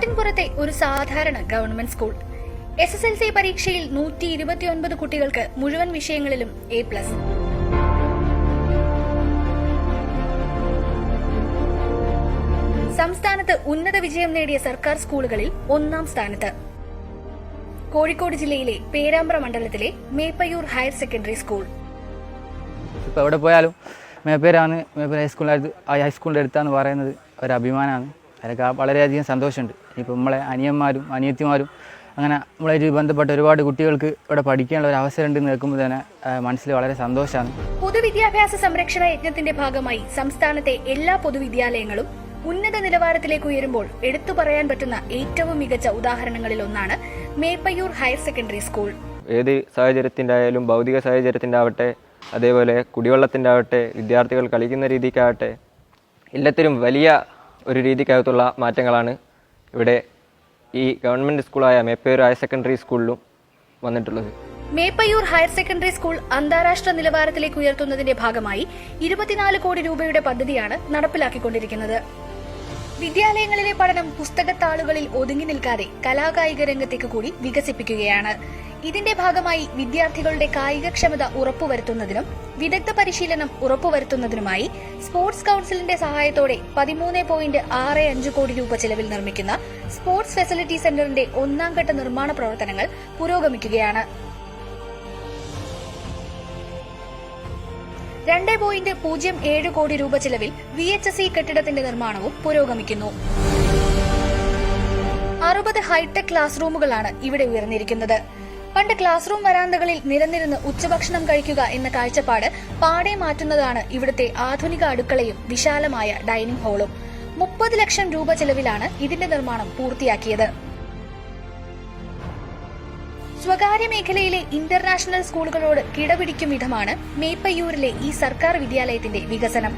നാട്ടിൻപുറത്തെ ഒരു സാധാരണ government school. SSLC പരീക്ഷയിൽ 129 കുട്ടികൾക്ക് മുഴുവൻ വിഷയങ്ങളിലും A+. സംസ്ഥാനത്ത് ഉന്നത വിജയം നേടിയ സർക്കാർ സ്കൂളുകളിൽ 1ാം സ്ഥാനത്ത് കോഴിക്കോട് ജില്ലയിലെ പേരാമ്പ്ര മണ്ഡലത്തിലെ മേപ്പയ്യൂർ ഹയർ സെക്കൻഡറി സ്കൂൾ. ഇപ്പോൾ എവിടെ പോയാലും മേപ്പേരാണ്, മേപ്പേർ ഹൈസ്കൂളിൻ്റെ അടുത്താന്ന് പറയുന്നത് ഒരു അഭിമാനമാണ്. അതിലൊക്കെ വളരെയധികം സന്തോഷമുണ്ട്. ഇപ്പോൾ നമ്മളെ അനിയന്മാരും അനിയത്തിമാരും അങ്ങനെ നമ്മളായിട്ട് ബന്ധപ്പെട്ട ഒരുപാട് കുട്ടികൾക്ക് ഇവിടെ പഠിക്കാനുള്ള ഒരു അവസരം ഉണ്ടെന്ന് കേൾക്കുമ്പോൾ തന്നെ മനസ്സിൽ വളരെ സന്തോഷമാണ്. പൊതുവിദ്യാഭ്യാസ സംരക്ഷണ യജ്ഞത്തിന്റെ ഭാഗമായി സംസ്ഥാനത്തെ എല്ലാ പൊതുവിദ്യാലയങ്ങളും ഉന്നത നിലവാരത്തിലേക്ക് ഉയരുമ്പോൾ എടുത്തു പറയാൻ പറ്റുന്ന ഏറ്റവും മികച്ച ഉദാഹരണങ്ങളിൽ ഒന്നാണ് മേപ്പയ്യൂർ ഹയർ സെക്കൻഡറി സ്കൂൾ. ഏത് സാഹചര്യത്തിൻ്റെ ആയാലും, ഭൗതിക സാഹചര്യത്തിൻ്റെ ആവട്ടെ, അതേപോലെ കുടിവെള്ളത്തിൻ്റെ ആവട്ടെ, വിദ്യാർത്ഥികൾ കളിക്കുന്ന രീതിക്കാവട്ടെ, എല്ലാത്തിലും വലിയ ഒരു രീതിക്കകത്തുള്ള മാറ്റങ്ങളാണ് ഇവിടെ ഈ ഗവൺമെൻറ് സ്കൂളായ മേപ്പയ്യൂർ ഹയർ സെക്കൻഡറി സ്കൂളിലും വന്നിട്ടുള്ളത്. മേപ്പയ്യൂർ ഹയർ സെക്കൻഡറി സ്കൂൾ അന്താരാഷ്ട്ര നിലവാരത്തിലേക്ക് ഉയർത്തുന്നതിന്റെ ഭാഗമായി 24 കോടി രൂപയുടെ പദ്ധതിയാണ് നടപ്പിലാക്കിക്കൊണ്ടിരിക്കുന്നത്. വിദ്യാലയങ്ങളിലെ പഠനം പുസ്തകത്താളുകളിൽ ഒതുങ്ങി നിൽക്കാതെ കലാകായിക രംഗത്തേക്ക് കൂടി വികസിപ്പിക്കുകയാണ്. ഇതിന്റെ ഭാഗമായി വിദ്യാർത്ഥികളുടെ കായികക്ഷമത ഉറപ്പുവരുത്തുന്നതിനും വിദഗ്ധ പരിശീലനം ഉറപ്പുവരുത്തുന്നതിനുമായി സ്പോർട്സ് കൌൺസിലിന്റെ സഹായത്തോടെ 13.65 കോടി രൂപ ചെലവിൽ നിർമ്മിക്കുന്ന സ്പോർട്സ് ഫെസിലിറ്റി സെന്ററിന്റെ 1ാം ഘട്ട നിർമ്മാണ പ്രവർത്തനങ്ങൾ പുരോഗമിക്കുകയാണ്. 2.07 കോടി രൂപ ചെലവിൽ VHSE കെട്ടിടത്തിന്റെ നിർമ്മാണവും പുരോഗമിക്കുന്നു. 60 ഹൈടെക് ക്ലാസ് റൂമുകളാണ് ഇവിടെ ഉയർന്നിരിക്കുന്നത്. പണ്ട് ക്ലാസ് റൂം വരാന്തകളിൽ നിരന്നിരുന്ന് ഉച്ചഭക്ഷണം കഴിക്കുക എന്ന കാഴ്ചപ്പാട് പാടെ മാറ്റുന്നതാണ് ഇവിടുത്തെ ആധുനിക അടുക്കളയും വിശാലമായ ഡൈനിംഗ് ഹാളും. 30 ലക്ഷം രൂപ ചെലവിലാണ് ഇതിന്റെ നിർമ്മാണം പൂർത്തിയാക്കിയത്. സ്വകാര്യ മേഖലയിലെ ഇന്റർനാഷണൽ സ്കൂളുകളോട് കിടപിടിക്കും വിധമാണ് മേപ്പയ്യൂരിലെ ഈ സർക്കാർ വിദ്യാലയത്തിന്റെ വികസനം.